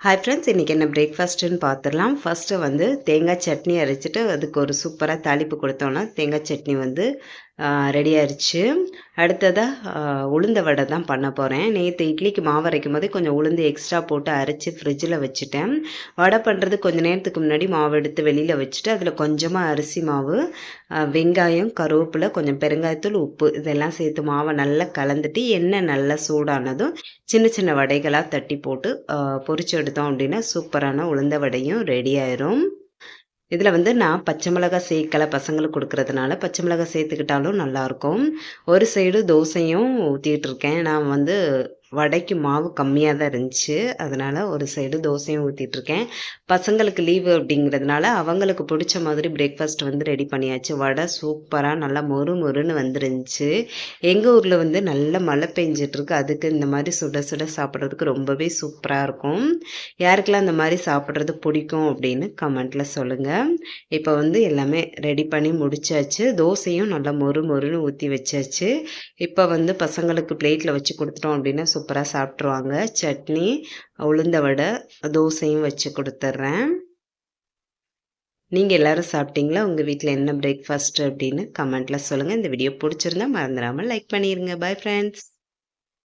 Hi friends, இன்றைக்கி என்ன பிரேக்ஃபாஸ்ட்டுன்னு பார்த்துடலாம். ஃபஸ்ட்டு வந்து தேங்காய் சட்னி அரைச்சிட்டு அதுக்கு ஒரு சூப்பராக தாளிப்பு கொடுத்தோன்னா தேங்காய் சட்னி வந்து ரெடி ஆயிடுச்சு. அடுத்ததாக உளுந்த வடை தான் பண்ண போகிறேன். நேற்று இட்லிக்கு மாவு அரைக்கும் போது கொஞ்சம் உளுந்து எக்ஸ்ட்ரா போட்டு அரைச்சி ஃப்ரிட்ஜில் வச்சுட்டேன். வடை பண்ணுறது கொஞ்சம் நேரத்துக்கு முன்னாடி மாவு எடுத்து வெளியில் வச்சுட்டு அதில் கொஞ்சமாக அரிசி மாவு, வெங்காயம், கருவேப்பிலை, கொஞ்சம் பெருங்காயத்தூள், உப்பு இதெல்லாம் சேர்த்து மாவை நல்லா கலந்துட்டு எண்ணெய் நல்லா சூடானதும் சின்ன சின்ன வடைகளாக தட்டி போட்டு பொரிச்சு எடுத்தோம் அப்படின்னா சூப்பரான உளுந்த வடையும் ரெடி ஆயிரும். இதில் வந்து நான் பச்சை மிளகாய் சேர்க்கலை, பசங்களுக்கு கொடுக்குறதுனால பச்சை மிளகாய் சேர்த்துக்கிட்டாலும் நல்லாயிருக்கும். ஒரு சைடு தோசையும் ஊற்றிட்டுருக்கேன். நான் வந்து வடைக்கு மாவு கம்மியாக தான் இருந்துச்சு. அதனால் ஒரு சைடு தோசையும் ஊற்றிட்டுருக்கேன். பசங்களுக்கு லீவு அப்படிங்கிறதுனால அவங்களுக்கு பிடிச்ச மாதிரி பிரேக்ஃபாஸ்ட் வந்து ரெடி பண்ணியாச்சு. வடை சூப்பராக நல்லா மொறு மொறுன்னு வந்துருந்துச்சு. எங்கள் ஊரில் வந்து நல்ல மழை பெஞ்சிட்ருக்கு. அதுக்கு இந்த மாதிரி சுட சுட சாப்பிட்றதுக்கு ரொம்பவே சூப்பராக இருக்கும். யாருக்கெல்லாம் இந்த மாதிரி சாப்பிட்றது பிடிக்கும் அப்படின்னு கமெண்ட்டில் சொல்லுங்கள். இப்போ வந்து எல்லாமே ரெடி பண்ணி முடிச்சாச்சு. தோசையும் நல்லா மொறு மொறுன்னு ஊற்றி வச்சாச்சு. இப்போ வந்து பசங்களுக்கு பிளேட்டில் வச்சு கொடுத்துட்டோம் அப்படின்னா சூப்பராக சாப்பிட்ருவாங்க. சட்னி, உளுந்த வடை, தோசையும் வச்சு கொடுத்துட்றேன். நீங்கள் எல்லோரும் சாப்பிட்டீங்களா? உங்கள் வீட்டில் என்ன பிரேக்ஃபாஸ்ட் அப்படின்னு கமெண்ட்டில் சொல்லுங்கள். இந்த வீடியோ பிடிச்சிருந்தா மறந்துடாமல் லைக் பண்ணிடுங்க. Bye friends.